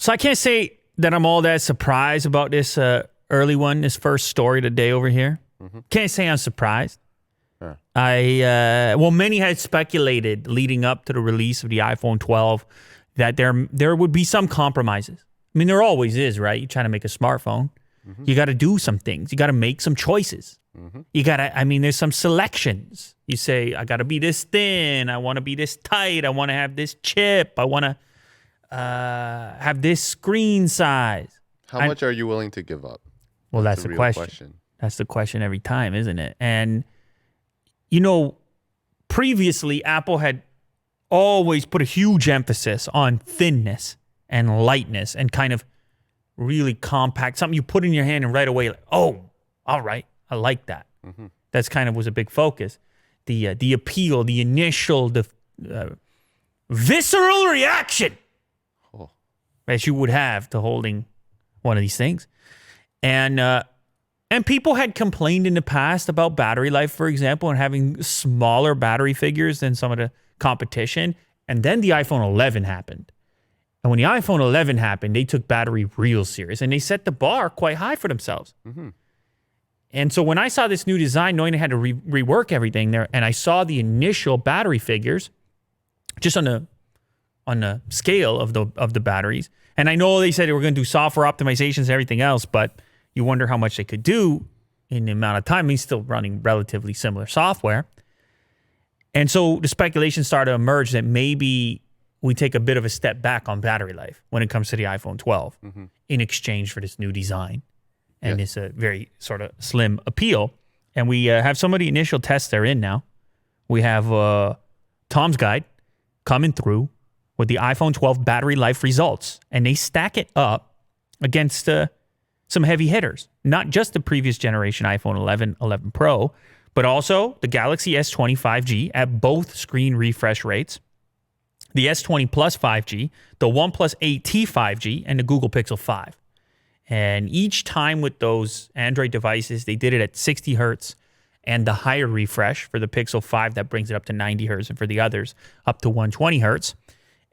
So I can't say that I'm all that surprised about this early one, this first story today over here. Can't say I'm surprised. Huh. Many had speculated leading up to the release of the iPhone 12 that there would be some compromises. I mean, there always is, right? You're trying to make a smartphone. You got to do some things. You got to make some choices. You got to, there's some selections. You say, I got to be this thin. I want to be this tight. I want to have this chip. I want to have this screen size. How much are you willing to give up? Well, that's the question. That's the question every time, isn't it? And, previously, Apple had always put a huge emphasis on thinness and lightness and kind of really compact, something you put in your hand and right away, like, oh, all right, I like that. That's kind of was a big focus. The appeal, the initial, the visceral reaction that you would have to holding one of these things. And people had complained in the past about battery life, for example, and having smaller battery figures than some of the competition. And then the iPhone 11 happened. And when the iPhone 11 happened, they took battery real serious and they set the bar quite high for themselves. And so when I saw this new design, knowing they had to rework everything there, and I saw the initial battery figures, just on the scale of the batteries, and I know they said they were going to do software optimizations and everything else, but you wonder how much they could do in the amount of time. He's still running relatively similar software. And so the speculation started to emerge that maybe we take a bit of a step back on battery life when it comes to the iPhone 12 in exchange for this new design and this very sort of slim appeal. And we have some of the initial tests they're in now. We have Tom's Guide coming through with the iPhone 12 battery life results. And they stack it up against some heavy hitters. Not just the previous generation iPhone 11, 11 Pro, but also the Galaxy S20 5G at both screen refresh rates, the S20 Plus 5G, the OnePlus 8T 5G, and the Google Pixel 5. And each time with those Android devices, they did it at 60 hertz and the higher refresh for the Pixel 5 that brings it up to 90 hertz, and for the others up to 120 hertz.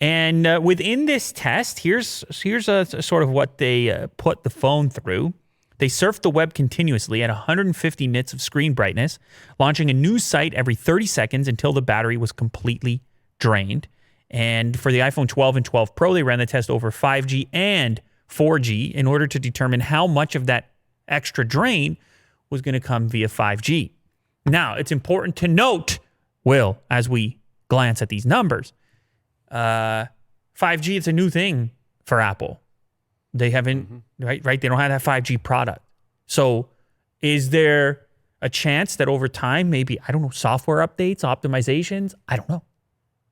And within this test, here's a sort of what they put the phone through. They surfed the web continuously at 150 nits of screen brightness, launching a new site every 30 seconds until the battery was completely drained. And for the iPhone 12 and 12 Pro, they ran the test over 5G and 4G in order to determine how much of that extra drain was going to come via 5G. Now, it's important to note, Will, as we glance at these numbers, 5G, it's a new thing for Apple. They haven't, right? They don't have that 5G product. So is there a chance that over time, maybe, I don't know, software updates, optimizations? I don't know.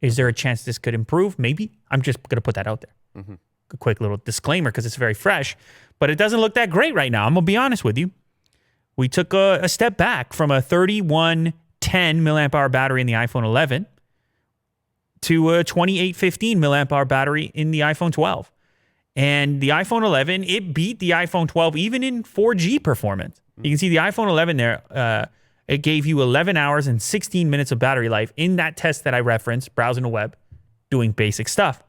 Is there a chance this could improve? Maybe. I'm just going to put that out there. A quick little disclaimer because it's very fresh, but it doesn't look that great right now. I'm going to be honest with you. We took a step back from a 3110 milliamp hour battery in the iPhone 11 to a 2815 milliamp hour battery in the iPhone 12. And the iPhone 11, it beat the iPhone 12 even in 4G performance. You can see the iPhone 11 there, it gave you 11 hours and 16 minutes of battery life in that test that I referenced, browsing the web, doing basic stuff.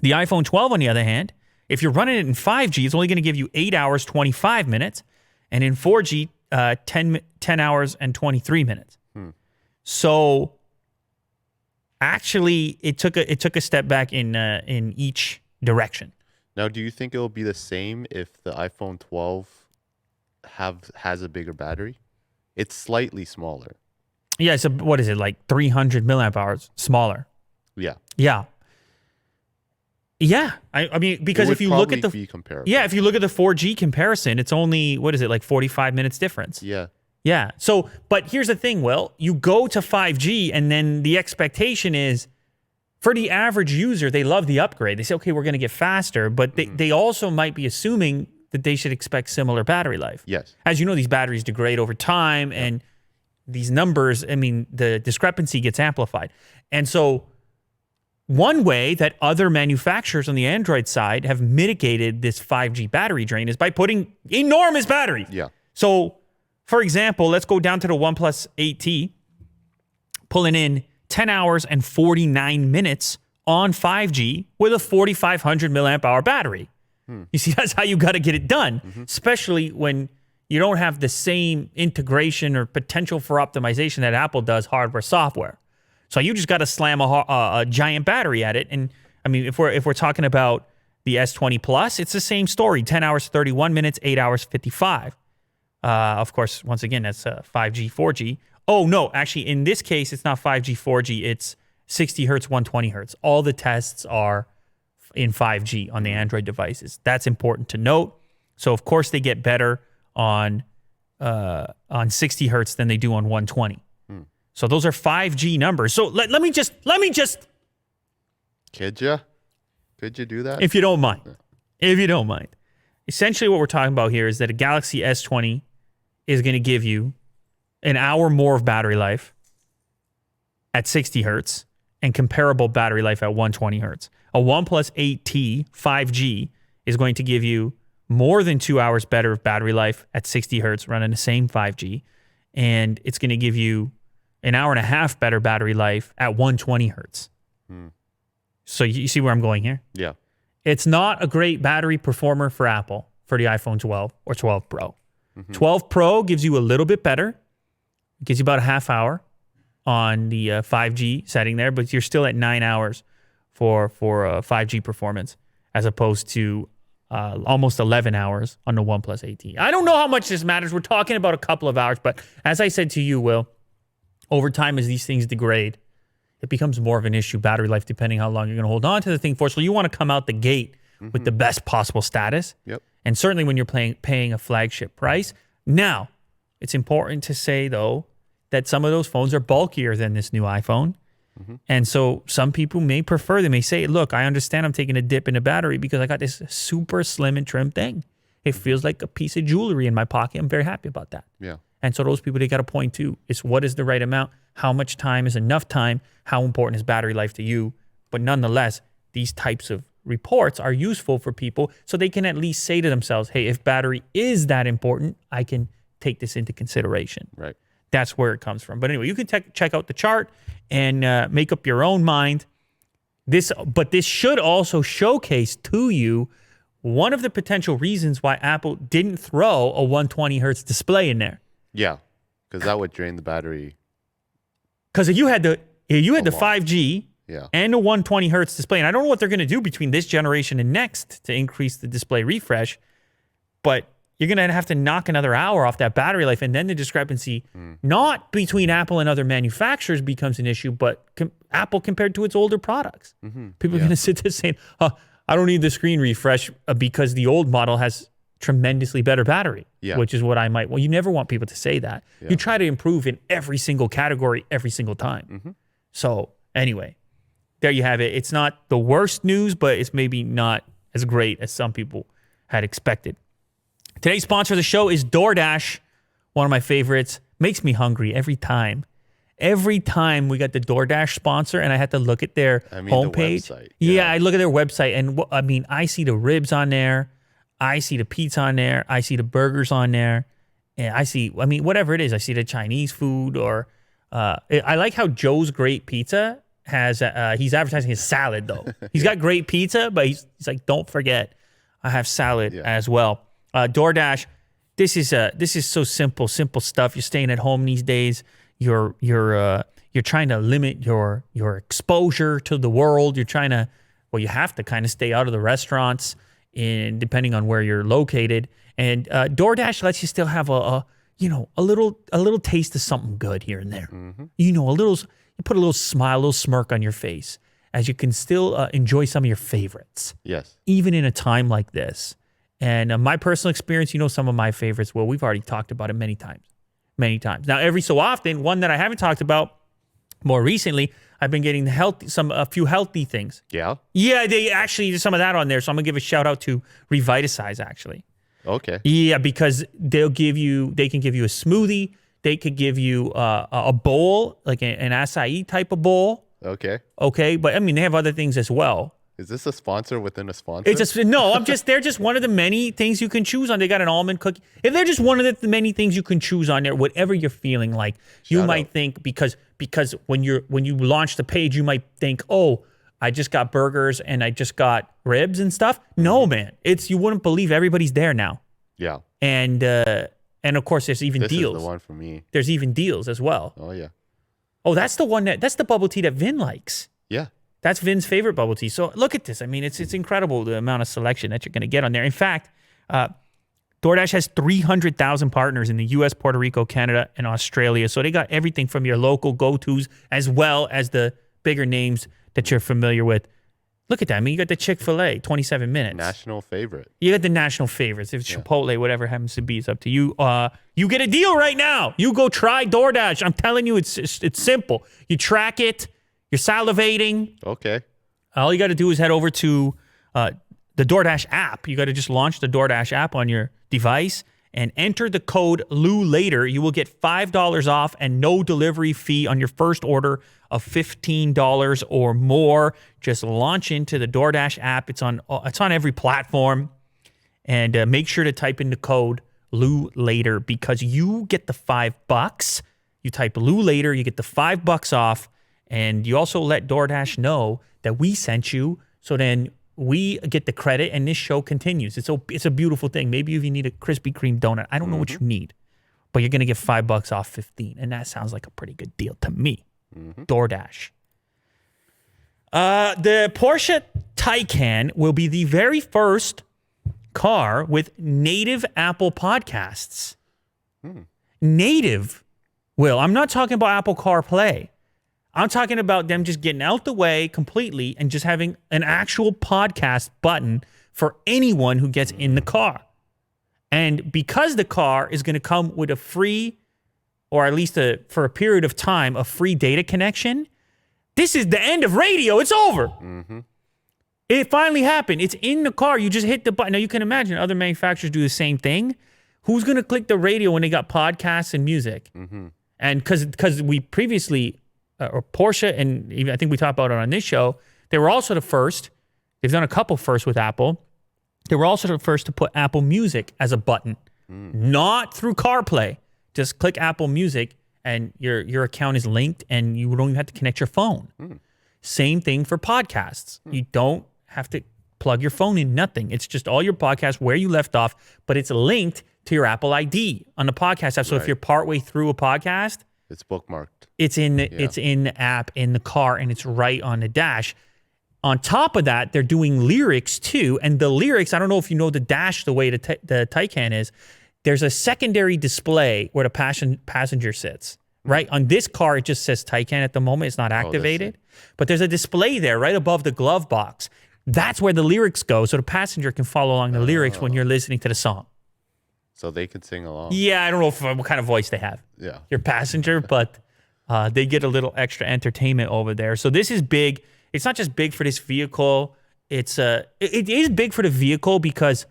The iPhone 12, on the other hand, if you're running it in 5G, it's only going to give you 8 hours, 25 minutes. And in 4G, 10 hours and 23 minutes. So actually, it took a step back in each direction. Now, do you think it will be the same if the iPhone 12 has a bigger battery? It's slightly smaller. Yeah, so what is it, like 300 milliamp hours smaller? Yeah. Yeah. Yeah. I mean, because if you look at the... Yeah, if you look at the 4G comparison, it's only, what is it, like 45 minutes difference? Yeah. Yeah. So, but here's the thing, Will. You go to 5G, and then the expectation is, for the average user, they love the upgrade. They say, okay, we're going to get faster, but they also might be assuming that they should expect similar battery life. Yes. As you know, these batteries degrade over time, and these numbers, I mean, the discrepancy gets amplified. And so one way that other manufacturers on the Android side have mitigated this 5G battery drain is by putting enormous batteries. Yeah. So, for example, let's go down to the OnePlus 8T, pulling in 10 hours and 49 minutes on 5G with a 4,500 milliamp hour battery. You see, that's how you got to get it done, especially when you don't have the same integration or potential for optimization that Apple does hardware, software. So you just got to slam a giant battery at it. And I mean, if we're talking about the S20 Plus, it's the same story. 10 hours, 31 minutes, 8 hours, 55. Of course, once again, that's 5G, 4G. Oh, no, actually, in this case, it's not 5G, 4G. It's 60 hertz, 120 hertz. All the tests are in 5G on the Android devices. That's important to note. So, of course, they get better on 60 hertz than they do on 120. So those are 5G numbers. So let me just. Could you do that? If you don't mind. If you don't mind. Essentially what we're talking about here is that a Galaxy S20 is going to give you an hour more of battery life at 60 hertz and comparable battery life at 120 hertz. A OnePlus 8T 5G is going to give you more than 2 hours better of battery life at 60 hertz running the same 5G. And it's going to give you an hour and a half better battery life at 120 hertz. So you see where I'm going here? Yeah. It's not a great battery performer for Apple for the iPhone 12 or 12 Pro. 12 Pro gives you a little bit better. It gives you about a half hour on the 5G setting there, but you're still at 9 hours for 5G performance as opposed to almost 11 hours on the OnePlus 8T. I don't know how much this matters. We're talking about a couple of hours, but as I said to you, Will, over time as these things degrade, it becomes more of an issue, battery life, depending how long you're going to hold on to the thing for. So you want to come out the gate with the best possible status. Yep. And certainly when you're paying a flagship price. Now, it's important to say, though, that some of those phones are bulkier than this new iPhone. And so some people may prefer, they may say, look, I understand I'm taking a dip in the battery because I got this super slim and trim thing. It feels like a piece of jewelry in my pocket. I'm very happy about that. Yeah. And so those people, they got to point to is what is the right amount? How much time is enough time? How important is battery life to you? But nonetheless, these types of reports are useful for people so they can at least say to themselves, hey, if battery is that important, I can take this into consideration. Right. That's where it comes from. But anyway, you can check out the chart and make up your own mind. But this should also showcase to you one of the potential reasons why Apple didn't throw a 120 hertz display in there. Yeah, because that would drain the battery. Because you had the 5G and the 120 hertz display, and I don't know what they're going to do between this generation and next to increase the display refresh, but you're going to have to knock another hour off that battery life, and then the discrepancy, not between Apple and other manufacturers becomes an issue, but Apple compared to its older products. People are going to sit there saying, I don't need the screen refresh because the old model has tremendously better battery, which is what I might. Well, you never want people to say that. Yeah. You try to improve in every single category every single time. So anyway, there you have it. It's not the worst news, but it's maybe not as great as some people had expected. Today's sponsor of the show is DoorDash, one of my favorites. Makes me hungry every time. Every time we got the DoorDash sponsor and I had to look at their homepage. The website. Yeah, I look at their website and I see the ribs on there. I see the pizza on there. I see the burgers on there. And whatever it is. I see the Chinese food or I like how Joe's Great Pizza has, he's advertising his salad though. He's got great pizza, but he's like, don't forget, I have salad as well. DoorDash, this is so simple stuff. You're staying at home these days. You're trying to limit your exposure to the world. You're trying to, you have to kind of stay out of the restaurants and depending on where you're located. And DoorDash lets you still have a little taste of something good here and there. You put a little smile, a little smirk on your face as you can still enjoy some of your favorites. Yes. Even in a time like this. And my personal experience, some of my favorites, well, we've already talked about it many times. Now, every so often, one that I haven't talked about more recently, I've been getting a few healthy things. Yeah? Yeah, they actually, there's some of that on there. So I'm going to give a shout out to Revitasize, actually. Okay. Yeah, because they can give you a smoothie. They could give you a bowl, like an acai type of bowl. Okay. Okay, but they have other things as well. Is this a sponsor within a sponsor? They're just one of the many things you can choose on. They got an almond cookie. If they're just one of the many things you can choose on there, whatever you're feeling like, you might think because when you launch the page, you might think, oh, I just got burgers and I just got ribs and stuff. No, man. You wouldn't believe everybody's there now. Yeah. And of course, there's even deals. This is the one for me. There's even deals as well. Oh, yeah. Oh, that's the bubble tea that Vin likes. Yeah. That's Vin's favorite bubble tea. So look at this. I mean, it's incredible the amount of selection that you're going to get on there. In fact, DoorDash has 300,000 partners in the U.S., Puerto Rico, Canada, and Australia. So they got everything from your local go-tos as well as the bigger names that you're familiar with. Look at that. I mean, you got the Chick-fil-A, 27 minutes. National favorite. You got the national favorites. If it's Chipotle, whatever happens to be, it's up to you. You get a deal right now. You go try DoorDash. I'm telling you, it's simple. You track it. You're salivating. Okay. All you got to do is head over to the DoorDash app. You got to just launch the DoorDash app on your device and enter the code LOULATER. You will get $5 off and no delivery fee on your first order of $15 or more. Just launch into the DoorDash app. It's on every platform. And make sure to type in the code LOULATER because you get the $5. You type LOULATER, you get the $5 off. And you also let DoorDash know that we sent you. So then we get the credit and this show continues. It's a beautiful thing. Maybe if you need a Krispy Kreme donut, I don't know what you need, but you're going to get $5 off 15. And that sounds like a pretty good deal to me. DoorDash. The Porsche Taycan will be the very first car with native Apple podcasts. Native, Will. I'm not talking about Apple CarPlay. I'm talking about them just getting out the way completely and just having an actual podcast button for anyone who gets in the car. And because the car is going to come with a free, or at least for a period of time, a free data connection, this is the end of radio. It's over. It finally happened. It's in the car. You just hit the button. Now, you can imagine other manufacturers do the same thing. Who's going to click the radio when they got podcasts and music? And because we previously... or Porsche, and even I think we talked about it on this show, they were also the first. They've done a couple first with Apple. They were also the first to put Apple Music as a button, not through CarPlay. Just click Apple Music, and your account is linked, and you don't even have to connect your phone. Same thing for podcasts. You don't have to plug your phone in, nothing. It's just all your podcasts where you left off, but it's linked to your Apple ID on the podcast app. So if you're partway through a podcast, it's bookmarked. It's in the app, in the car, and it's right on the dash. On top of that, they're doing lyrics too. And the lyrics, I don't know if you know the dash the way the Taycan is. There's a secondary display where the passenger sits. Right? On this car, it just says Taycan at the moment. It's not activated. But there's a display there right above the glove box. That's where the lyrics go, so the passenger can follow along the lyrics when you're listening to the song. So they could sing along. Yeah, I don't know what kind of voice they have. Yeah. Your passenger, but they get a little extra entertainment over there. So this is big. It's not just big for this vehicle. It is big for the vehicle because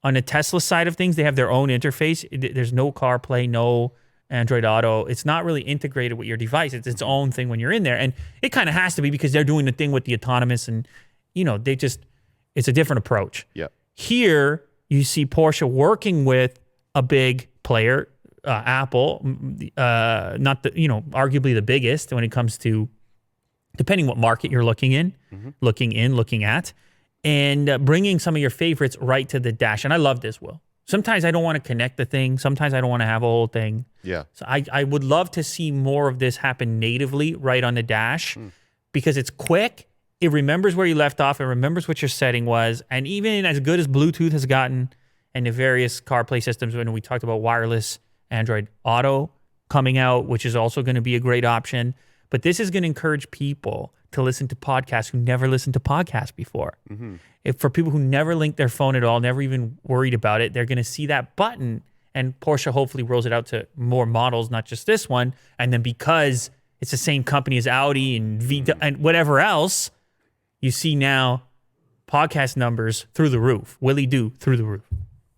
on the Tesla side of things, they have their own interface. There's no CarPlay, no Android Auto. It's not really integrated with your device. It's its own thing when you're in there. And it kind of has to be because they're doing the thing with the autonomous and, it's a different approach. Yeah. Here, you see Porsche working with a big player, Apple, not arguably the biggest when it comes to, depending what market you're looking at, and bringing some of your favorites right to the dash. And I love this, Will. Sometimes I don't want to connect the thing. Sometimes I don't want to have a whole thing. Yeah. So I would love to see more of this happen natively right on the dash because it's quick. It remembers where you left off. It remembers what your setting was. And even as good as Bluetooth has gotten and the various CarPlay systems, when we talked about wireless Android Auto coming out, which is also going to be a great option. But this is going to encourage people to listen to podcasts who never listened to podcasts before. If for people who never linked their phone at all, never even worried about it, they're going to see that button. And Porsche hopefully rolls it out to more models, not just this one. And then because it's the same company as Audi and and whatever else, you see now podcast numbers through the roof. Willie Do through the roof.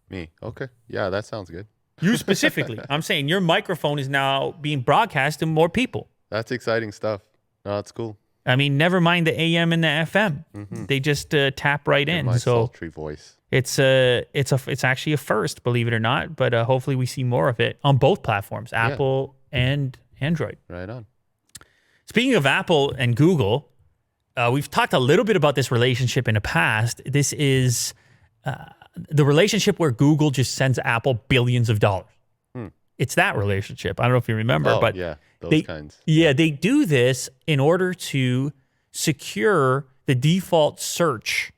Me. Okay. Yeah, that sounds good. You specifically. I'm saying your microphone is now being broadcast to more people. That's exciting stuff. No, that's cool. I mean, never mind the AM and the FM. They just tap right in. My so sultry voice. It's actually a first, believe it or not. But hopefully we see more of it on both platforms, Apple and Android. Right on. Speaking of Apple and Google, we've talked a little bit about this relationship in the past. This is the relationship where Google just sends Apple billions of dollars. It's that relationship. I don't know if you remember, but yeah, those kinds. Yeah, they do this in order to secure the default search,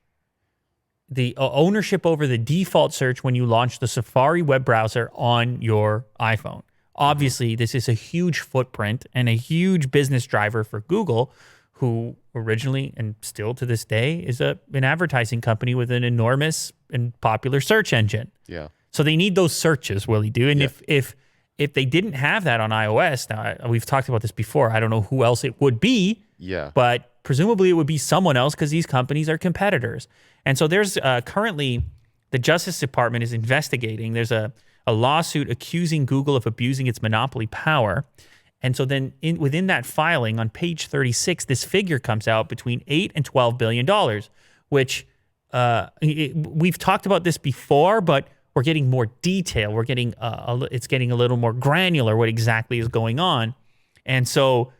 the ownership over the default search when you launch the Safari web browser on your iPhone. Obviously, this is a huge footprint and a huge business driver for Google, who originally and still to this day is an advertising company with an enormous and popular search engine. Yeah. So they need those searches, Willie do. And if they didn't have that on iOS, now we've talked about this before, I don't know who else it would be. Yeah. But presumably it would be someone else because these companies are competitors. And so there's currently the Justice Department is investigating. There's a lawsuit accusing Google of abusing its monopoly power. And so then within that filing on page 36, this figure comes out between $8 and $12 billion, which we've talked about this before, but we're getting more detail. We're getting it's getting a little more granular what exactly is going on. And so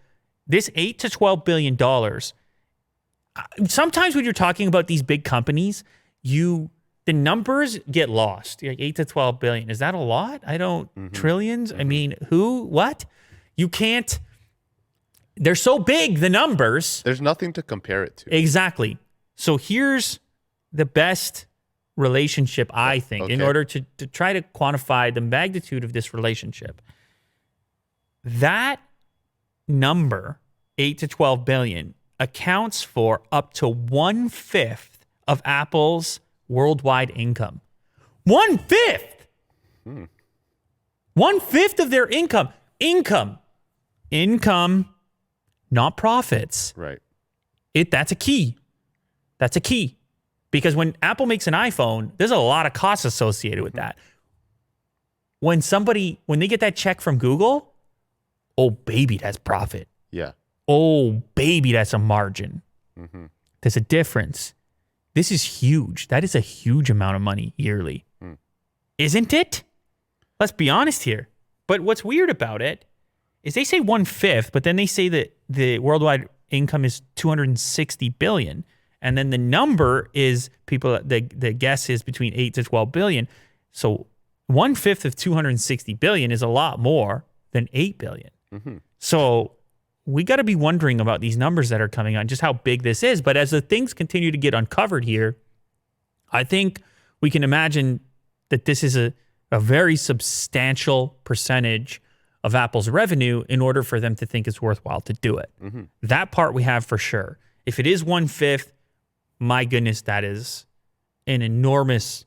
this $8 to $12 billion, sometimes when you're talking about these big companies, the numbers get lost. Like 8 to 12 billion. Is that a lot? I don't, trillions? I mean, who, what? You can't, they're so big, the numbers. There's nothing to compare it to. Exactly. So here's the best relationship, I think, in order to try to quantify the magnitude of this relationship. That number, 8 to 12 billion, accounts for up to 1/5 of Apple's worldwide income. 1/5! 1/5 of their income. Income, not profits. Right. That's a key. That's a key. Because when Apple makes an iPhone, there's a lot of costs associated with that. When they get that check from Google, oh baby, that's profit. Yeah. Oh baby, that's a margin. There's a difference. This is huge. That is a huge amount of money yearly. Isn't it? Let's be honest here. But what's weird about it is they say 1/5, but then they say that the worldwide income is 260 billion. And then the number is the guess is between 8 to 12 billion. So 1/5 of 260 billion is a lot more than 8 billion. So we got to be wondering about these numbers that are coming on, just how big this is. But as the things continue to get uncovered here, I think we can imagine that this is a very substantial percentage of Apple's revenue in order for them to think it's worthwhile to do it. That part we have for sure. If it is 1/5, my goodness, that is an enormous,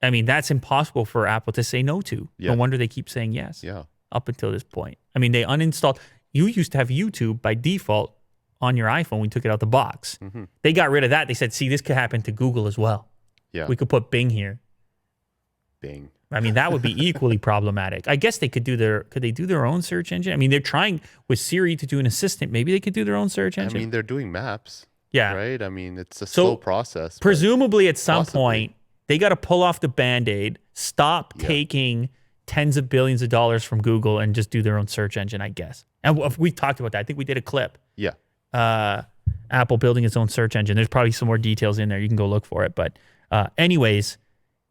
I mean, that's impossible for Apple to say no to. Yeah. No wonder they keep saying yes up until this point. I mean, they uninstalled, you used to have YouTube by default on your iPhone. We took it out the box. They got rid of that. They said, see, this could happen to Google as well. Yeah. We could put Bing here. Bing. I mean, that would be equally problematic. I guess could they do their own search engine? I mean, they're trying with Siri to do an assistant. Maybe they could do their own search engine. I mean, they're doing maps. Yeah. Right? I mean, it's a slow process. Presumably at some point, they got to pull off the Band-Aid, stop taking tens of billions of dollars from Google and just do their own search engine, I guess. And we've talked about that. I think we did a clip. Yeah. Apple building its own search engine. There's probably some more details in there. You can go look for it. But anyways,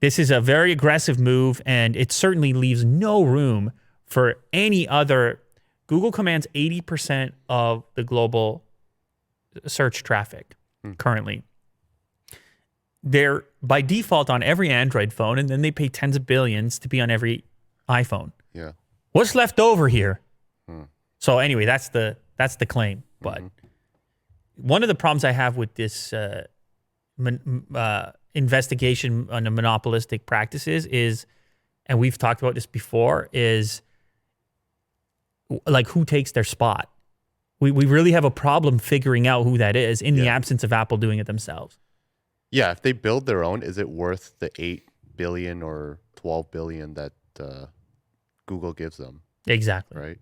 this is a very aggressive move, and it certainly leaves no room for any other. Google commands 80% of the global search traffic currently. They're by default on every Android phone, and then they pay tens of billions to be on every iPhone. Yeah. What's left over here? So anyway, that's the claim. But one of the problems I have with this investigation on the monopolistic practices is, and we've talked about this before, is like who takes their spot. We really have a problem figuring out who that is in the absence of Apple doing it themselves. Yeah, if they build their own, is it worth the 8 billion or 12 billion that Google gives them? Exactly. Right?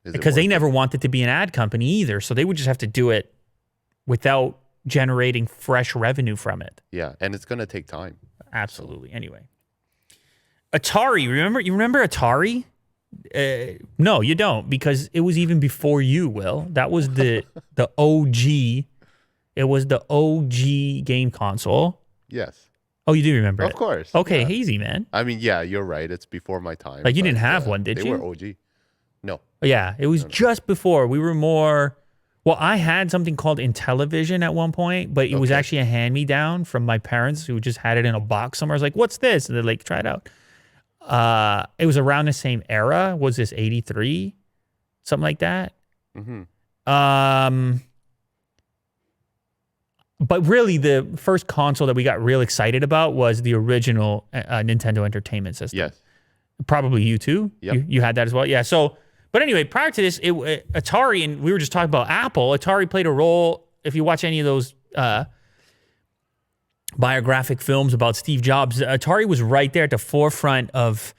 Because they never wanted to be an ad company either, so they would just have to do it without generating fresh revenue from it. Yeah, and it's going to take time. Absolutely. Anyway. Atari, you remember Atari? No, you don't, because it was even before you, Will. That was the OG It was the OG game console. Yes. Oh, you do remember Of it? course. Okay, Yeah. hazy, man. I mean, yeah, you're right. It's before my time. Like, you but, didn't have one, did they you? were OG. No. Yeah, it was No. just before. We were more... Well, I had something called Intellivision at one point, but it was Okay. actually a hand-me-down from my parents who just had it in a box somewhere. I was like, what's this? And they're like, try it out. It was around the same era. Was this 83? Something like that? Mm-hmm. But really, the first console that we got real excited about was the original Nintendo Entertainment System. Yes. Probably you too. Yep. You had that as well. Yeah. So, but anyway, prior to this, Atari, and we were just talking about Apple. Atari played a role. If you watch any of those biographic films about Steve Jobs, Atari was right there at the forefront of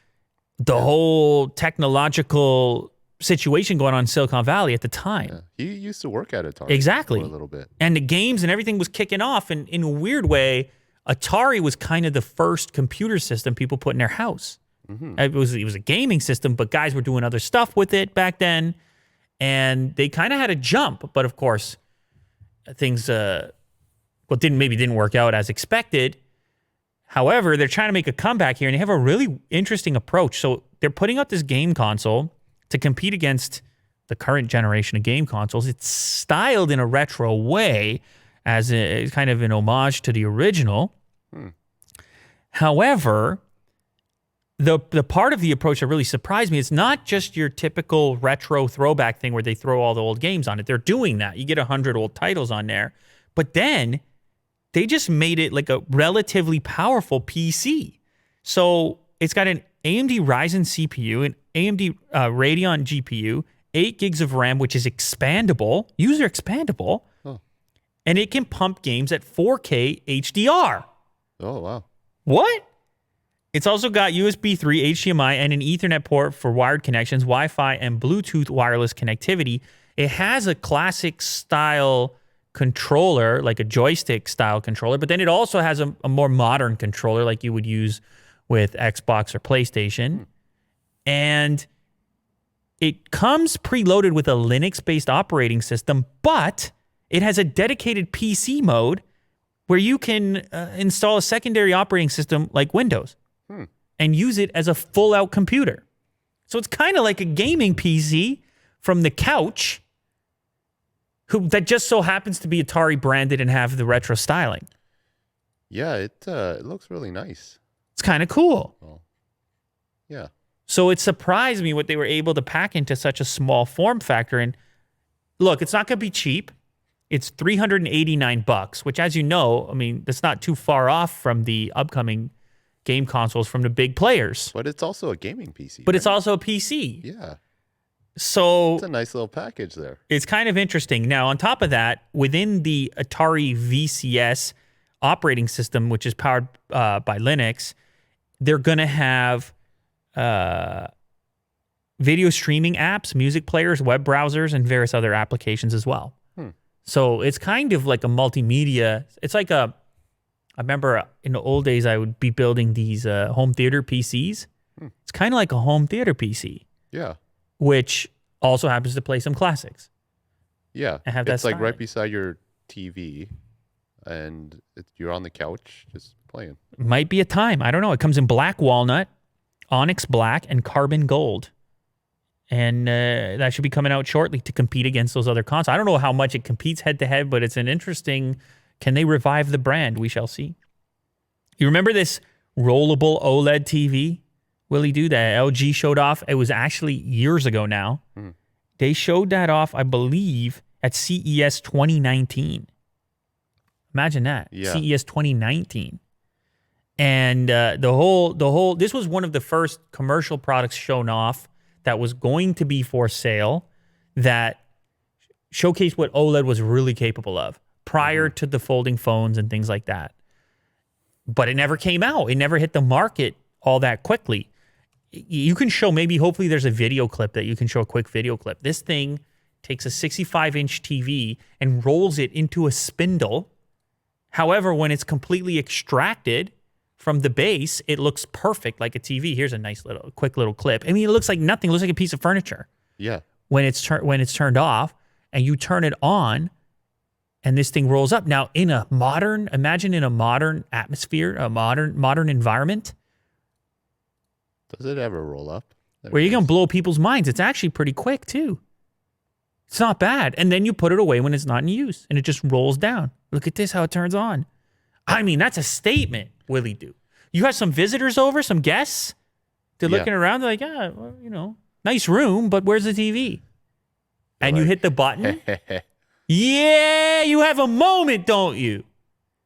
the whole technological situation going on in Silicon Valley at the time. Yeah. He used to work at Atari. Exactly. For a little bit. And the games and everything was kicking off. And in a weird way, Atari was kind of the first computer system people put in their house. Mm-hmm. It was a gaming system, but guys were doing other stuff with it back then. And they kind of had a jump. But of course, things didn't work out as expected. However, they're trying to make a comeback here, and they have a really interesting approach. So they're putting out this game console to compete against the current generation of game consoles. It's styled in a retro way as a kind of an homage to the original. However, the part of the approach that really surprised me, it's not just your typical retro throwback thing where they throw all the old games on it. They're doing that. You get 100 old titles on there. But then they just made it like a relatively powerful PC. So it's got an AMD Ryzen CPU, an AMD Radeon GPU, 8 gigs of RAM, which is expandable, user expandable, and it can pump games at 4K HDR. Oh, wow. What? It's also got USB 3, HDMI, and an Ethernet port for wired connections, Wi-Fi, and Bluetooth wireless connectivity. It has a classic style controller, like a joystick style controller, but then it also has a more modern controller like you would use with Xbox or PlayStation. And it comes preloaded with a Linux-based operating system, but it has a dedicated PC mode where you can install a secondary operating system like Windows and use it as a full-out computer. So it's kind of like a gaming PC from the couch that just so happens to be Atari branded and have the retro styling. Yeah, it looks really nice. It's kind of cool. Well, yeah. So it surprised me what they were able to pack into such a small form factor. And look, it's not going to be cheap. It's $389, which, as you know, I mean, that's not too far off from the upcoming game consoles from the big players. But it's also a gaming PC. But it's also a PC. Yeah. So It's a nice little package there. it's kind of interesting. Now, on top of that, within the Atari VCS operating system, which is powered by Linux, they're going to have video streaming apps, music players, web browsers, and various other applications as well. So it's kind of like a multimedia. It's like I remember in the old days, I would be building these home theater PCs. It's kind of like a home theater PC, Yeah. which also happens to play some classics. Yeah. And have that it's like right styling. beside your TV, and you're on the couch just playing. Might be a time. I don't know. It comes in black walnut, onyx black, and carbon gold. And that should be coming out shortly to compete against those other consoles. I don't know how much it competes head-to-head, but it's an interesting... Can they revive the brand? We shall see. You remember this rollable OLED TV? Will he do that? LG showed off. It was actually years ago now. They showed that off, I believe, at CES 2019. Imagine that. Yeah. CES 2019. And this was one of the first commercial products shown off that was going to be for sale that showcased what OLED was really capable of prior to the folding phones and things like that. But it never came out. It never hit the market all that quickly. You can show, hopefully there's a video clip that you can show, a quick video clip. This thing takes a 65-inch TV and rolls it into a spindle. However, when it's completely extracted from the base, it looks perfect like a TV. Here's a nice quick little clip. I mean, it looks like nothing. It looks like a piece of furniture. Yeah. When it's turned off and you turn it on, and this thing rolls up. Now, imagine in a modern atmosphere, a modern environment. Does it ever roll up? Where you're going to blow people's minds. It's actually pretty quick, too. It's not bad. And then you put it away when it's not in use, and it just rolls down. Look at this, how it turns on. I mean, that's a statement, Willie Do. You have some visitors over, some guests. They're looking around. They're like, well, nice room, but where's the TV? And you hit the button. Yeah, you have a moment, don't you?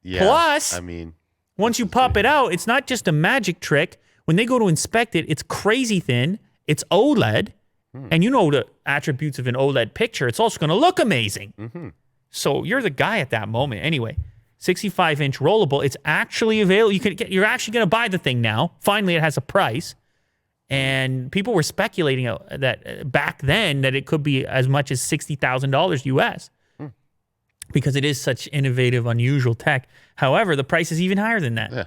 Yeah. Plus, I mean, once you pop it out, it's not just a magic trick. When they go to inspect it, it's crazy thin. It's OLED. And you know the attributes of an OLED picture. It's also going to look amazing. Mm-hmm. So you're the guy at that moment. Anyway, 65-inch rollable. It's actually available. You're actually going to buy the thing now. Finally, it has a price. And people were speculating that back then that it could be as much as $60,000 US because it is such innovative, unusual tech. However, the price is even higher than that. Yeah.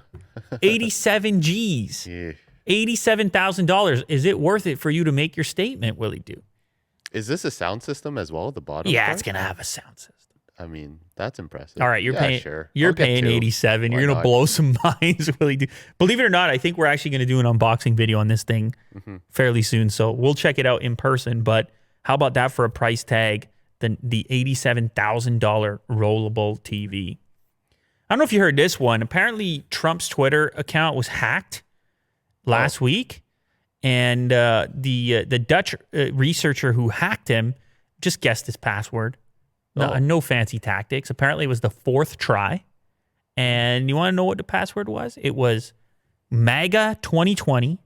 87 G's. Yeah. $87,000. Is it worth it for you to make your statement, Willie Do? Is this a sound system as well at the bottom? Yeah, it's going to have a sound system. I mean, that's impressive. All right, you're paying. Sure. You're paying 87. You're gonna blow some minds, Willie Do. Believe it or not, I think we're actually gonna do an unboxing video on this thing fairly soon. So we'll check it out in person. But how about that for a price tag? The $87,000 rollable TV. I don't know if you heard this one. Apparently, Trump's Twitter account was hacked last week, and the Dutch researcher who hacked him just guessed his password. No fancy tactics. Apparently, it was the fourth try. And you want to know what the password was? It was MAGA 2020 !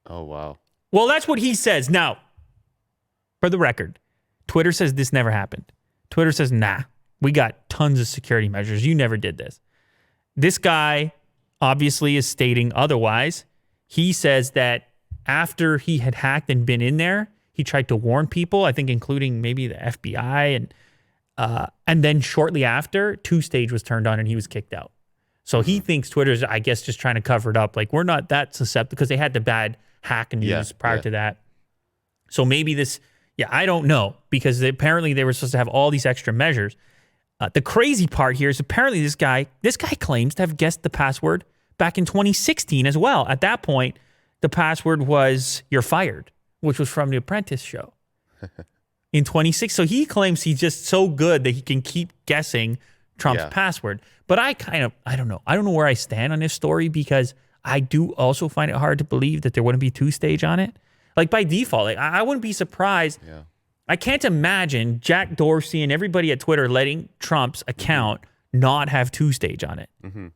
Oh, wow. Well, that's what he says. Now, for the record, Twitter says this never happened. Twitter says, nah, we got tons of security measures. You never did this. This guy obviously is stating otherwise. He says that after he had hacked and been in there, he tried to warn people, I think including maybe the FBI. And then shortly after, 2-stage was turned on and he was kicked out. So he thinks Twitter's, I guess, just trying to cover it up. Like, we're not that susceptible because they had the bad hack news prior to that. So maybe this, I don't know, because apparently they were supposed to have all these extra measures. The crazy part here is apparently this guy claims to have guessed the password back in 2016 as well. At that point, the password was "you're fired," which was from The Apprentice show in 2016. So he claims he's just so good that he can keep guessing Trump's password. But I don't know. I don't know where I stand on this story because I do also find it hard to believe that there wouldn't be 2-stage on it. Like by default, like I wouldn't be surprised. Yeah. I can't imagine Jack Dorsey and everybody at Twitter letting Trump's account not have 2-stage on it. Mm-hmm.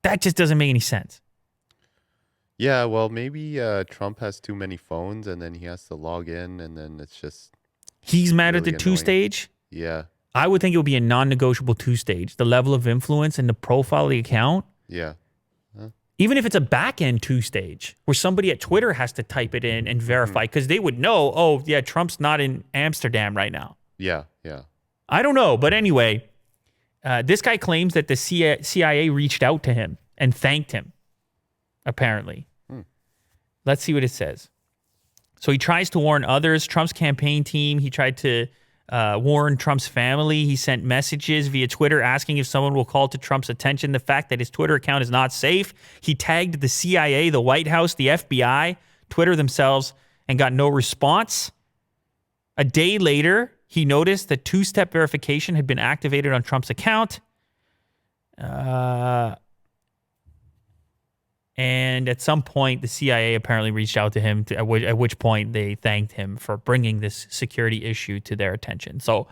That just doesn't make any sense. Yeah, well, maybe Trump has too many phones and then he has to log in and then it's just... He's mad really at the 2-stage? Yeah. I would think it would be a non-negotiable 2-stage. The level of influence and the profile of the account. Yeah. Even if it's a back-end 2-stage where somebody at Twitter has to type it in and verify because they would know, Trump's not in Amsterdam right now. Yeah, yeah. I don't know. But anyway, this guy claims that the CIA reached out to him and thanked him, apparently. Let's see what it says. So he tries to warn others. Trump's campaign team, he tried to warn Trump's family. He sent messages via Twitter asking if someone will call to Trump's attention the fact that his Twitter account is not safe. He tagged the CIA, the White House, the FBI, Twitter themselves, and got no response. A day later, he noticed that 2-step verification had been activated on Trump's account. And at some point, the CIA apparently reached out to him, at which point they thanked him for bringing this security issue to their attention. So,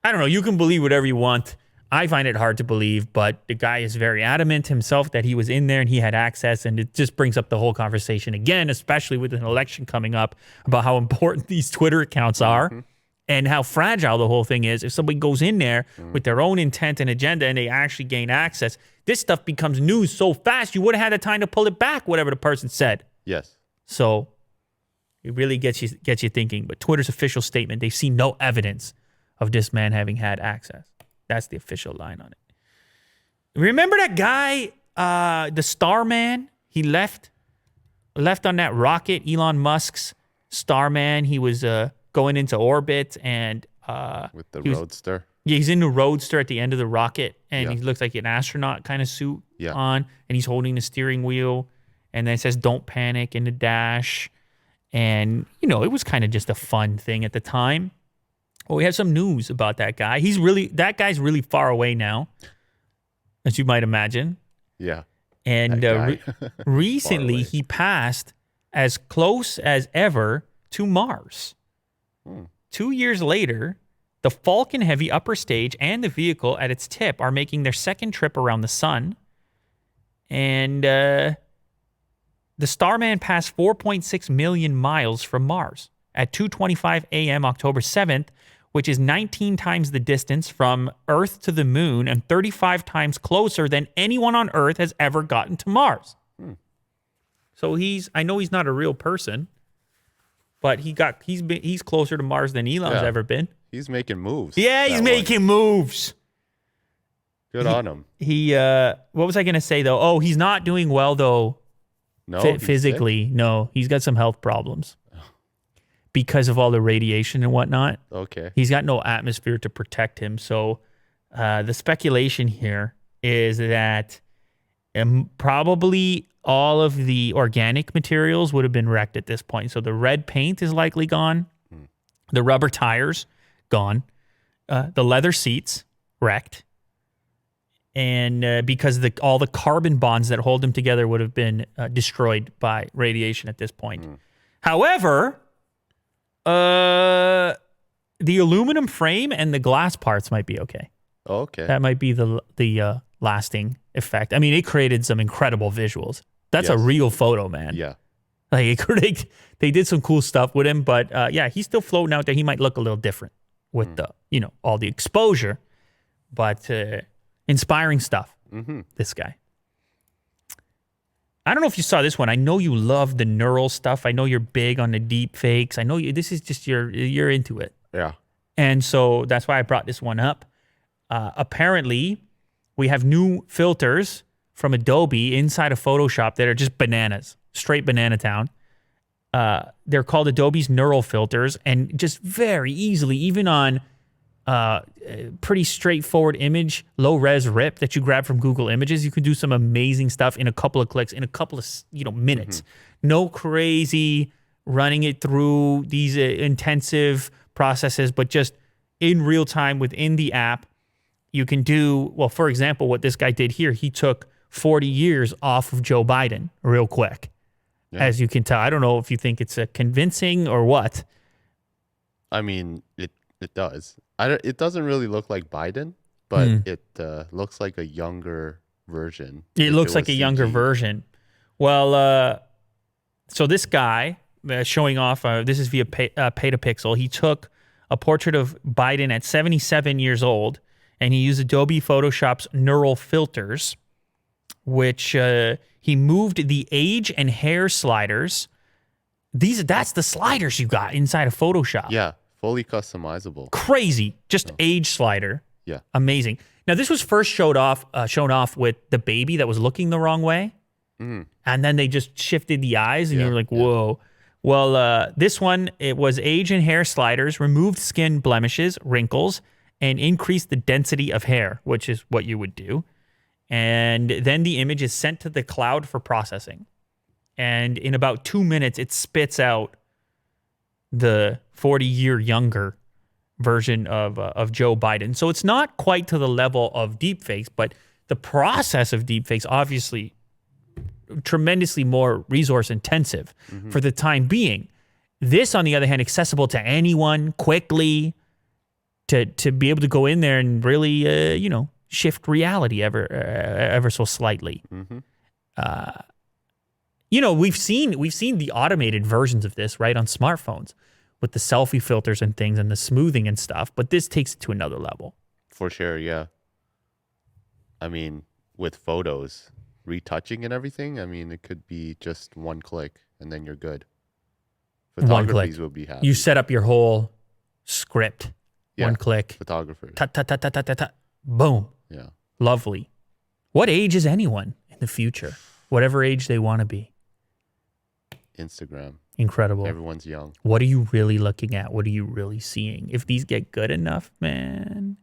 I don't know. You can believe whatever you want. I find it hard to believe, but the guy is very adamant himself that he was in there and he had access, and it just brings up the whole conversation again, especially with an election coming up, about how important these Twitter accounts are and how fragile the whole thing is. If somebody goes in there with their own intent and agenda and they actually gain access, this stuff becomes news so fast you wouldn't have had the time to pull it back, whatever the person said. Yes. So it really gets you thinking. But Twitter's official statement, they've seen no evidence of this man having had access. That's the official line on it. Remember that guy, the Starman? He left on that rocket, Elon Musk's Starman. He was going into orbit, and With the he was- Roadster. Yeah, he's in the Roadster at the end of the rocket, and Yeah. he looks like an astronaut kind of suit Yeah. on, and he's holding the steering wheel, and then it says "Don't panic" in the dash, and it was kind of just a fun thing at the time. Well, we have some news about that guy. That guy's really far away now, as you might imagine, Yeah. and That guy. recently away. he passed as close as ever to Mars. 2 years later, the Falcon Heavy upper stage and the vehicle at its tip are making their second trip around the sun. And the Starman passed 4.6 million miles from Mars at 2:25 a.m. October 7th, which is 19 times the distance from Earth to the moon and 35 times closer than anyone on Earth has ever gotten to Mars. So I know he's not a real person, but he's closer to Mars than Elon's Yeah. ever been. He's making moves. Yeah, he's that one. making moves. Good on him. What was I going to say though? Oh, he's not doing well though No, he's physically. No, he's got some health problems because of all the radiation and whatnot. sick? Okay. He's got no atmosphere to protect him. So the speculation here is that probably all of the organic materials would have been wrecked at this point. So the red paint is likely gone. The rubber tires, gone. The leather seats, wrecked. And because all the carbon bonds that hold them together would have been destroyed by radiation at this point. However, the aluminum frame and the glass parts might be okay. Okay. That might be the lasting effect. I mean, it created some incredible visuals. That's a Yes. real photo, man. Yeah. Like they did some cool stuff with him, but yeah, he's still floating out there. He might look a little different with the all the exposure, but inspiring stuff. This guy. I don't know if you saw this one. I know you love the neural stuff. I know you're big on the deep fakes. I know this is just you're into it. Yeah. And so that's why I brought this one up. Apparently, we have new filters from Adobe inside of Photoshop that are just bananas, straight banana town. They're called Adobe's neural filters, and just very easily, even on pretty straightforward image, low res rip that you grab from Google Images, you can do some amazing stuff in a couple of clicks, in a couple of minutes. No crazy running it through these intensive processes, but just in real time within the app, you can do, well, for example, what this guy did here, he took 40 years off of Joe Biden real quick. Yeah. As you can tell. I don't know if you think it's convincing or what. I mean, it does. It doesn't really look like Biden, but it looks like a younger version. It looks like a younger CG. version. Well, so this guy showing off, this is via Petapixel. He took a portrait of Biden at 77 years old, and he used Adobe Photoshop's neural filters, which he moved the age and hair sliders. That's the sliders you got inside of Photoshop. Yeah, fully customizable. Crazy. Just age slider. Yeah. Amazing. Now, this was first shown off with the baby that was looking the wrong way. And then they just shifted the eyes, and you were like, whoa. Well, this one, it was age and hair sliders, removed skin blemishes, wrinkles, and increased the density of hair, which is what you would do. And then the image is sent to the cloud for processing. And in about 2 minutes, it spits out the 40-year younger version of Joe Biden. So it's not quite to the level of deepfakes, but the process of deepfakes, obviously, tremendously more resource intensive for the time being. This, on the other hand, accessible to anyone quickly to be able to go in there and really, shift reality ever so slightly. We've seen the automated versions of this, right, on smartphones with the selfie filters and things and the smoothing and stuff, but this takes it to another level. For sure, yeah. I mean, with photos, retouching and everything, I mean, it could be just one click and then you're good. One click. Photographies will be happy. You set up your whole script. Yeah, One click. Photographers. Ta ta ta ta ta ta ta. Boom. Yeah. Lovely. What age is anyone in the future? Whatever age they want to be. Instagram. Incredible. Everyone's young. What are you really looking at? What are you really seeing? If these get good enough, man.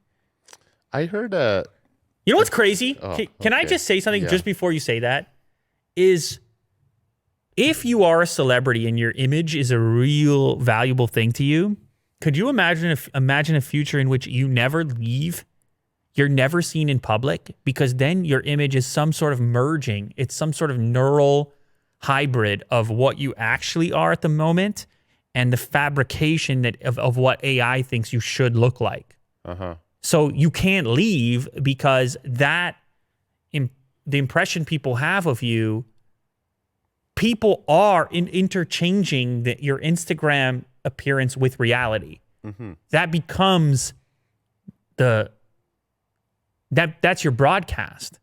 I heard You know what's crazy? Oh, Can I okay. just say something Yeah. just before you say that? Is if you are a celebrity and your image is a real valuable thing to you, could you imagine a future in which you never leave? You're never seen in public, because then your image is some sort of merging. It's some sort of neural hybrid of what you actually are at the moment and the fabrication of what AI thinks you should look like. Uh-huh. So you can't leave because the impression people have of you, people are interchanging your Instagram appearance with reality. Mm-hmm. That becomes that's your broadcast.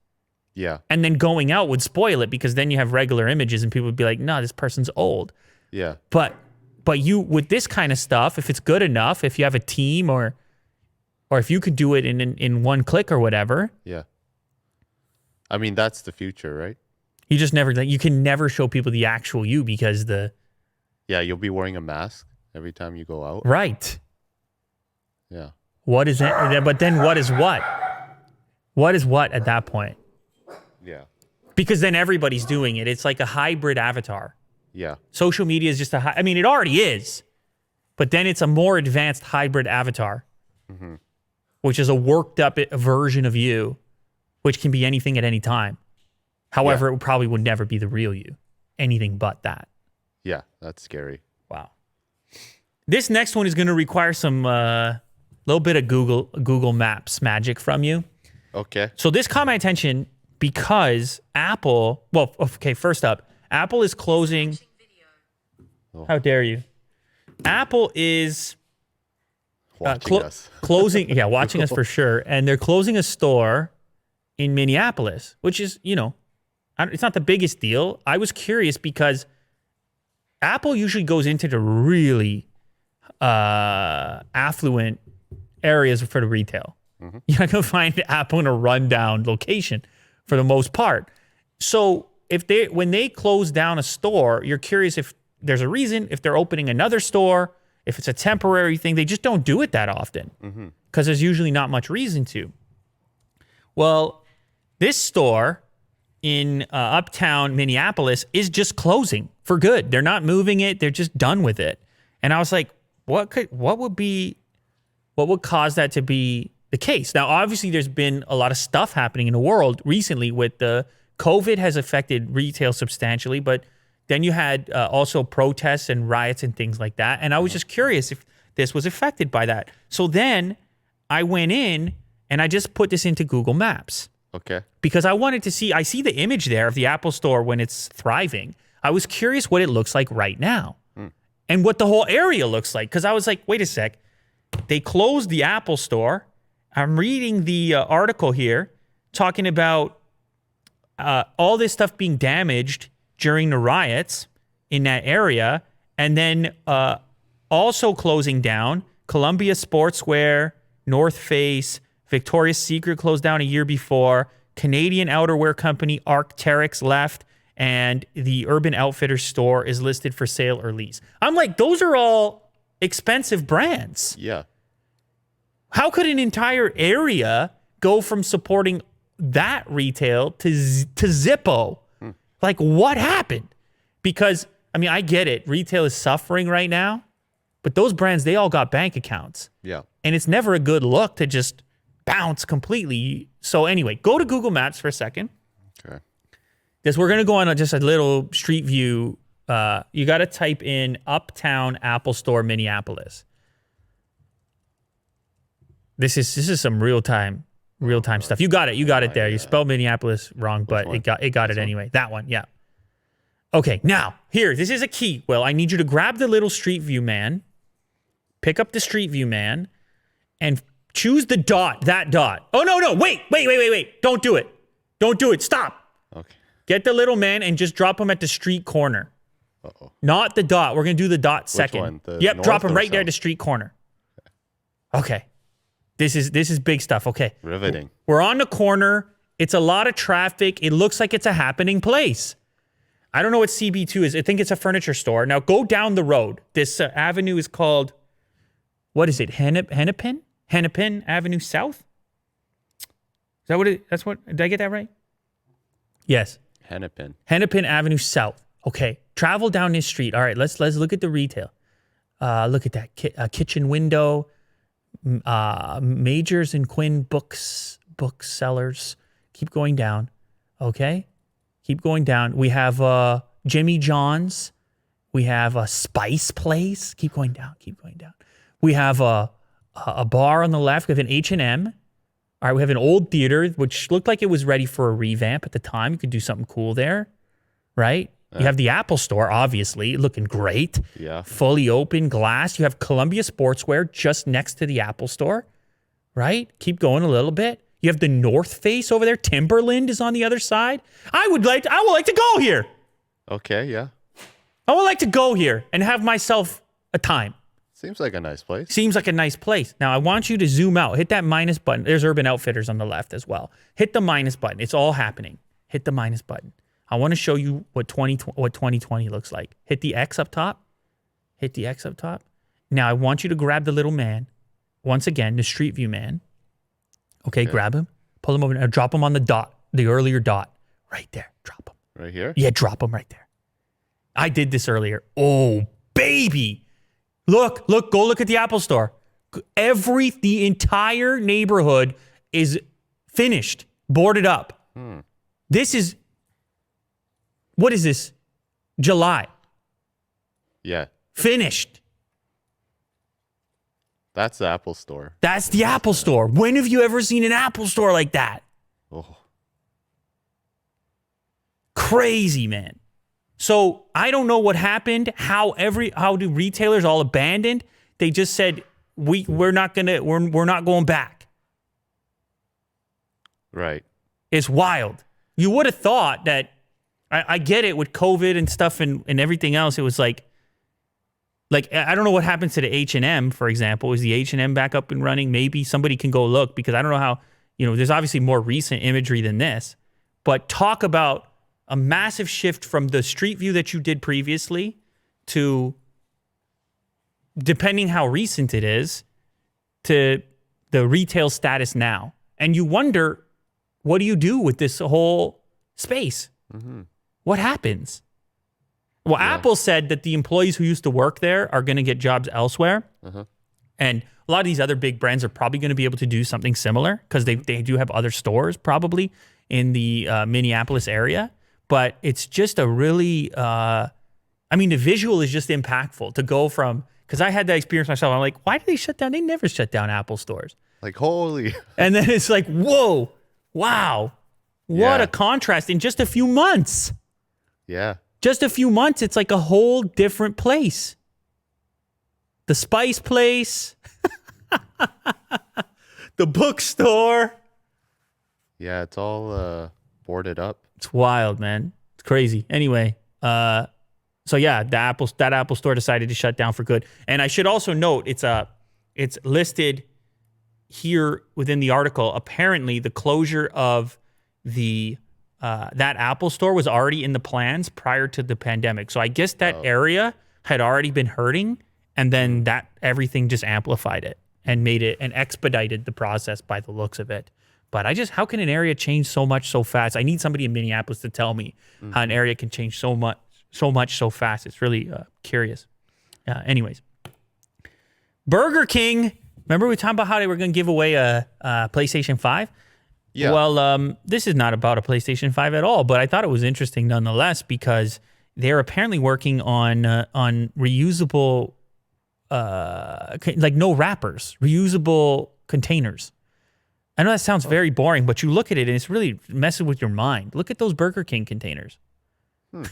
Yeah. And then going out would spoil it, because then you have regular images and people would be like, no, this person's old. Yeah. But you, with this kind of stuff, if it's good enough, if you have a team or if you could do it in one click or whatever. Yeah. I mean, that's the future, right? You just never, you can never show people the actual you, because Yeah, you'll be wearing a mask every time you go out. right. Yeah. What is that? But then what is what? What is what at that point? Yeah. Because then everybody's doing it. It's like a hybrid avatar. Yeah. Social media is just I mean, it already is, but then it's a more advanced hybrid avatar, which is a worked up version of you, which can be anything at any time. However, it probably would never be the real you. Anything but that. Yeah, that's scary. Wow. This next one is going to require some little bit of Google Maps magic from you. Okay. So this caught my attention because Apple, well, okay, first up, Apple is closing. How dare you? Apple is Watching us. closing, yeah, watching us for sure. And they're closing a store in Minneapolis, which is, it's not the biggest deal. I was curious because Apple usually goes into the really affluent areas for the retail. You're not going to find Apple in a rundown location for the most part. So when they close down a store, you're curious if there's a reason, if they're opening another store, if it's a temporary thing. They just don't do it that often because there's usually not much reason to. Well, this store in uptown Minneapolis is just closing for good. They're not moving it. They're just done with it. And I was like, what would cause that to be the case? Now, obviously, there's been a lot of stuff happening in the world recently with the COVID has affected retail substantially, but then you had also protests and riots and things like that. And I was just curious if this was affected by that. So then I went in and I just put this into Google Maps. Okay. Because I wanted to see, I see the image there of the Apple store when it's thriving. I was curious what it looks like right now and what the whole area looks like. Because I was like, wait a sec. They closed the Apple store. I'm reading the article here talking about all this stuff being damaged during the riots in that area. And then also closing down Columbia Sportswear, North Face, Victoria's Secret closed down a year before. Canadian outerwear company Arc'teryx left. And the Urban Outfitters store is listed for sale or lease. I'm like, those are all expensive brands. Yeah. How could an entire area go from supporting that retail to Zippo? Like, what happened? Because, I mean, I get it. Retail is suffering right now. But those brands, they all got bank accounts. Yeah. And it's never a good look to just bounce completely. So anyway, go to Google Maps for a second. Okay. Because we're going to go on just a little street view. You got to type in Uptown Apple Store, Minneapolis. This is some real time stuff. You got it there. You spelled Minneapolis wrong, but it got it anyway. That one, yeah. Okay, now here, this is a key. Well, I need you to grab the little Street View man, pick up the Street View man, and choose the dot. That dot. Oh no, wait! Don't do it. Stop. Okay. Get the little man and just drop him at the street corner. Uh-oh. Not the dot. We're gonna do the dot second. One? The yep, drop him north or right there at south? the street corner. Okay. This is big stuff. Okay. Riveting. We're on the corner. It's a lot of traffic. It looks like it's a happening place. I don't know what CB2 is. I think it's a furniture store. Now go down the road. This avenue is called, what is it? Hennepin? Hennepin Avenue South? Is that what it, that's what, did I get that right? Yes. Hennepin. Hennepin Avenue South. Okay. Travel down this street. All right. Let's look at the retail. Look at that kitchen window. Majors and Quinn booksellers. Keep going down. Okay. Keep going down. We have Jimmy John's. We have a Spice Place. Keep going down. Keep going down. We have a bar on the left. We have an H&M. All right, we have an old theater, which looked like it was ready for a revamp at the time. You could do something cool there, right? You have the Apple Store, obviously, looking great. Yeah. Fully open glass. You have Columbia Sportswear just next to the Apple Store, right? Keep going a little bit. You have the North Face over there. Timberland is on the other side. I would like to go here. Okay, yeah. I would like to go here and have myself a time. Seems like a nice place. Seems like a nice place. Now, I want you to zoom out. Hit that minus button. There's Urban Outfitters on the left as well. Hit the minus button. It's all happening. Hit the minus button. I want to show you what 2020 looks like. Hit the X up top. Hit the X up top. Now, I want you to grab the little man. Once again, the Street View man. Okay, grab him. Pull him over and drop him on the dot, the earlier dot. Right there. Drop him. Right here? Yeah, drop him right there. I did this earlier. Oh, baby. Look, go look at the Apple Store. The entire neighborhood is finished, boarded up. This is, what is this? July. Yeah. Finished. That's the Apple Store. That's the Apple Store. When have you ever seen an Apple Store like that? Oh. Crazy, man. So I don't know what happened. How do retailers all abandoned? They just said we're not going back. Right. It's wild. You would have thought that. I get it with COVID and stuff and everything else. It was like I don't know what happens to the H&M, for example. Is the H&M back up and running? Maybe somebody can go look because I don't know how. There's obviously more recent imagery than this, but talk about a massive shift from the street view that you did previously to, depending how recent it is, to the retail status now. And you wonder, what do you do with this whole space? Mm-hmm. What happens? Well, Apple said that the employees who used to work there are going to get jobs elsewhere. Uh-huh. And a lot of these other big brands are probably going to be able to do something similar because they do have other stores probably in the Minneapolis area. But it's just a really, the visual is just impactful to go from, because I had that experience myself. I'm like, why do they shut down? They never shut down Apple stores. Like, holy. And then it's like, whoa, wow. What a contrast in just a few months. Yeah. Just a few months, it's like a whole different place. The Spice Place, the bookstore. Yeah, it's all boarded up. It's wild, man. It's crazy. Anyway, that Apple Store decided to shut down for good. And I should also note, it's listed here within the article. Apparently, the closure of that Apple Store was already in the plans prior to the pandemic. So I guess that area had already been hurting, and then that everything just amplified it and made it and expedited the process by the looks of it. But how can an area change so much so fast? I need somebody in Minneapolis to tell me how an area can change so much so fast. It's really curious. Anyways, Burger King. Remember we were talking about how they were going to give away a PlayStation 5? Yeah. Well, this is not about a PlayStation 5 at all, but I thought it was interesting nonetheless because they're apparently working on reusable, like no wrappers, reusable containers. I know that sounds very boring, but you look at it and it's really messing with your mind. Look at those Burger King containers. It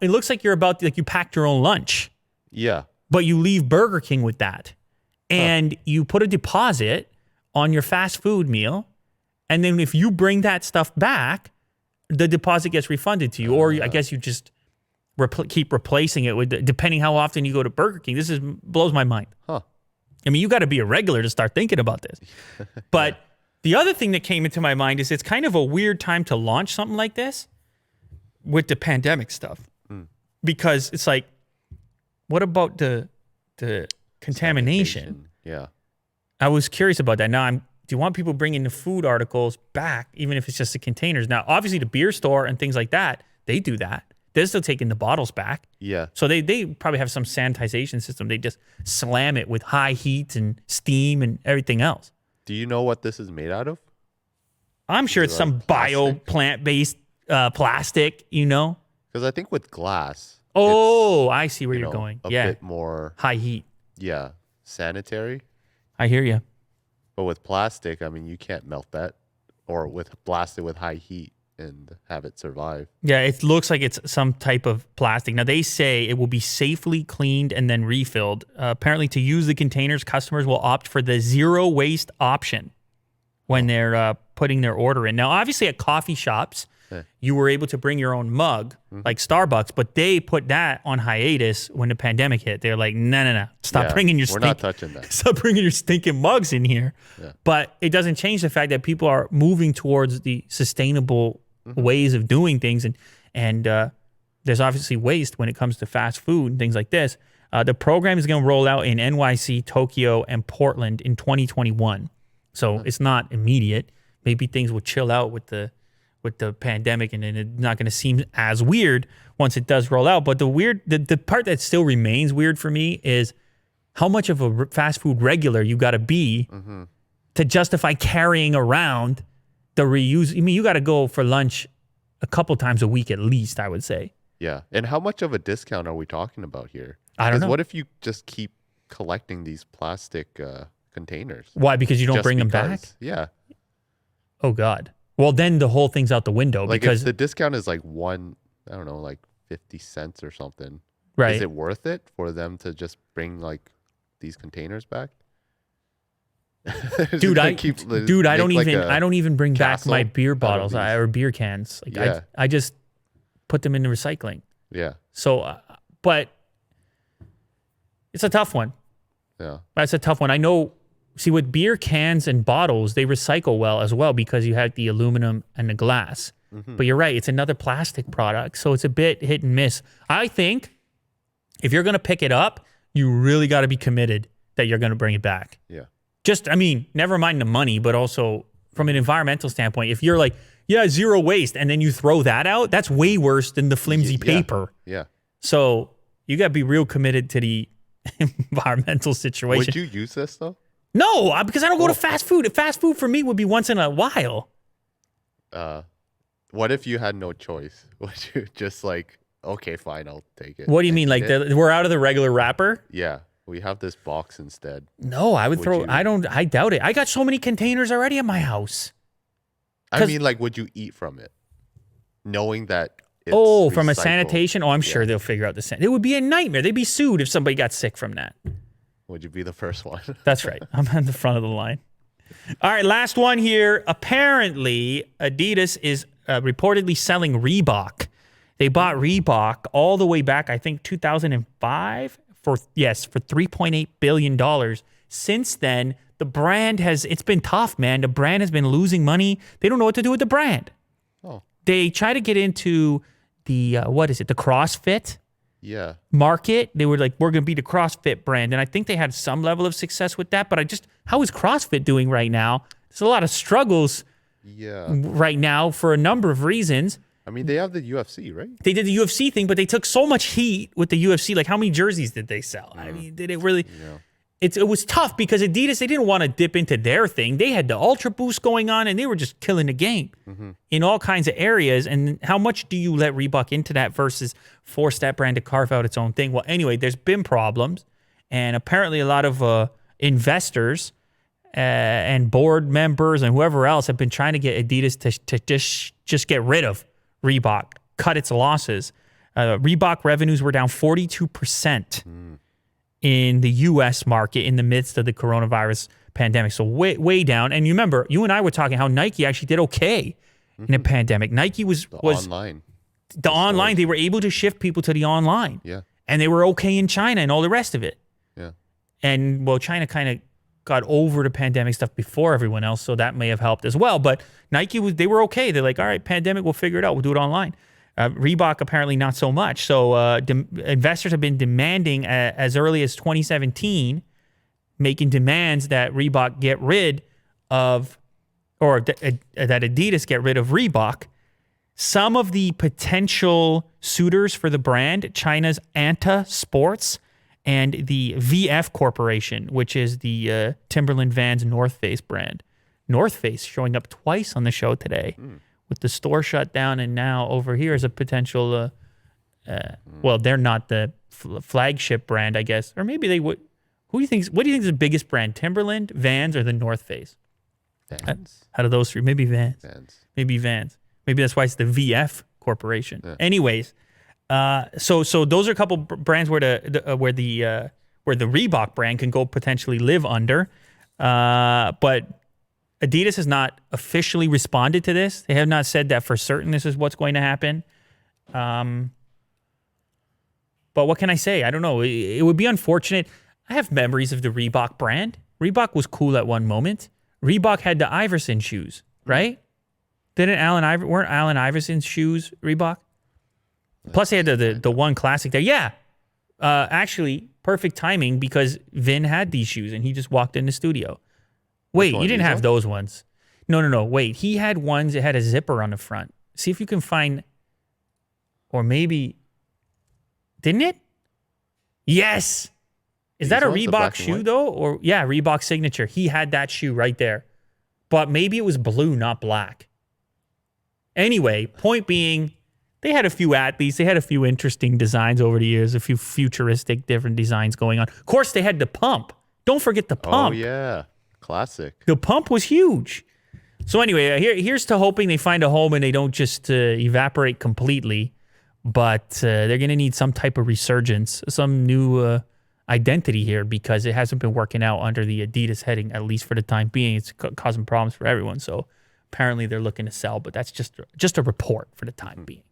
looks like you packed your own lunch. Yeah. But you leave Burger King with that. And you put a deposit on your fast food meal. And then if you bring that stuff back, the deposit gets refunded to you. Or I guess you just keep replacing it with, depending how often you go to Burger King. This blows my mind. Huh. I mean, you got to be a regular to start thinking about this. But The other thing that came into my mind is it's kind of a weird time to launch something like this with the pandemic stuff. Because it's like, what about the contamination? Sanitation. Yeah. I was curious about that. Now, do you want people bringing the food articles back, even if it's just the containers? Now, obviously, the beer store and things like that, they do that. They're still taking the bottles back. Yeah. So they probably have some sanitization system. They just slam it with high heat and steam and everything else. Do you know what this is made out of? I'm sure it's some bio plant-based plastic, you know? Because I think with glass. Oh, I see where you're going. A Yeah. bit more. High heat. Yeah. Sanitary. I hear you. But with plastic, I mean, you can't melt that, or with blast it with high heat and have it survive. Yeah, it looks like it's some type of plastic. Now, they say it will be safely cleaned and then refilled. Apparently, to use the containers, customers will opt for the zero waste option when they're putting their order in. Now, obviously, at coffee shops, you were able to bring your own mug, like Starbucks, but they put that on hiatus when the pandemic hit. They're like, no. Stop bringing your We're not touching that. Stop bringing your stinking mugs in here. Yeah. But it doesn't change the fact that people are moving towards the sustainable ways of doing things. And there's obviously waste when it comes to fast food and things like this. The program is going to roll out in NYC, Tokyo, and Portland in 2021. So it's not immediate. Maybe things will chill out with the pandemic, and then it's not going to seem as weird once it does roll out. But the part that still remains weird for me is how much of a fast food regular you got to be to justify carrying around the reuse. I mean, you got to go for lunch a couple times a week at least, I would say. Yeah. And how much of a discount are we talking about here? I don't know. What if you just keep collecting these plastic containers? Why? Because you don't bring them back? Yeah. Oh, God. Well, then the whole thing's out the window. Like because if the discount is like like 50 cents or something. Right. Is it worth it for them to just bring like these containers back? Dude, I don't even bring back my beer bottles or beer cans. Like I just put them into recycling. Yeah. So, but it's a tough one. Yeah. That's a tough one. I know. See, with beer cans and bottles, they recycle well as well because you have the aluminum and the glass. But you're right, it's another plastic product, so it's a bit hit and miss. I think if you're going to pick it up, you really got to be committed that you're going to bring it back. Yeah. Never mind the money, but also from an environmental standpoint, if you're like, yeah, zero waste, and then you throw that out, that's way worse than the flimsy paper. Yeah. So you got to be real committed to the environmental situation. Would you use this though? No, because I don't go to fast food. Fast food for me would be once in a while. What if you had no choice? Would you just like, okay, fine, I'll take it? What do you mean? Like we're out of the regular wrapper? Yeah, we have this box instead. No, I would throw. I doubt it. I got so many containers already at my house. I mean, like, would you eat from it, knowing that? It's from a recycled? Sanitation? Oh, I'm sure they'll figure out the It would be a nightmare. They'd be sued if somebody got sick from that. Would you be the first one? That's right. I'm on the front of the line. All right, last one here. Apparently, Adidas is reportedly selling Reebok. They bought Reebok all the way back, I think, 2005 for $3.8 billion. Since then, the brand it's been tough, man. The brand has been losing money. They don't know what to do with the brand. Oh. They try to get into the, the CrossFit market. They were like, we're going to be the CrossFit brand. And I think they had some level of success with that. But how is CrossFit doing right now? There's a lot of struggles right now for a number of reasons. I mean, they have the UFC, right? They did the UFC thing, but they took so much heat with the UFC. Like, how many jerseys did they sell? I mean, did it really? Yeah. It was tough because Adidas, they didn't want to dip into their thing. They had the Ultra Boost going on, and they were just killing the game in all kinds of areas. And how much do you let Reebok into that versus force that brand to carve out its own thing? Well, anyway, there's been problems, and apparently a lot of investors and board members and whoever else have been trying to get Adidas to just get rid of Reebok, cut its losses. Reebok revenues were down 42%. In the U.S. market in the midst of the coronavirus pandemic. So way down. And you remember, you and I were talking how Nike actually did okay in the pandemic. Nike was online. The online, they were able to shift people to the online. Yeah. And they were okay in China and all the rest of it. Yeah. And, well, China kind of got over the pandemic stuff before everyone else, so that may have helped as well. But Nike they were okay. They're like, all right, pandemic, we'll figure it out. We'll do it online. Reebok apparently not so much. So investors have been demanding as early as 2017, making demands that Reebok get rid of, or that Adidas get rid of Reebok. Some of the potential suitors for the brand, China's Anta Sports and the VF Corporation, which is the Timberland Vans North Face brand. North Face showing up twice on the show today with the store shut down, and now over here is a potential, well, they're not the flagship brand, I guess. Or maybe they would. What do you think is the biggest brand, Timberland, Vans, or the North Face? Vans. Out of those three, maybe Vans. Vans. Maybe Vans. Maybe that's why it's the VF Corporation. Yeah. Anyways, so those are a couple brands where the Reebok brand can go potentially live under, but Adidas has not officially responded to this. They have not said that for certain this is what's going to happen. But what can I say? I don't know. It would be unfortunate. I have memories of the Reebok brand. Reebok was cool at one moment. Reebok had the Iverson shoes, right? Weren't Allen Iverson's shoes Reebok? Plus, they had the one classic there. Yeah. Actually, perfect timing because Vin had these shoes and he just walked in the studio. Wait, you didn't have those ones. No. Wait, he had ones that had a zipper on the front. See if you can find, or maybe, didn't it? Yes. Is that a Reebok shoe though? Or yeah, Reebok signature. He had that shoe right there. But maybe it was blue, not black. Anyway, point being, they had a few athletes. They had a few interesting designs over the years, a few futuristic different designs going on. Of course, they had the pump. Don't forget the pump. Oh, yeah. Classic. The pump was huge. So anyway, here's to hoping they find a home and they don't just evaporate completely. But they're going to need some type of resurgence, some new identity here because it hasn't been working out under the Adidas heading, at least for the time being. It's causing problems for everyone. So apparently they're looking to sell, but that's just a report for the time being.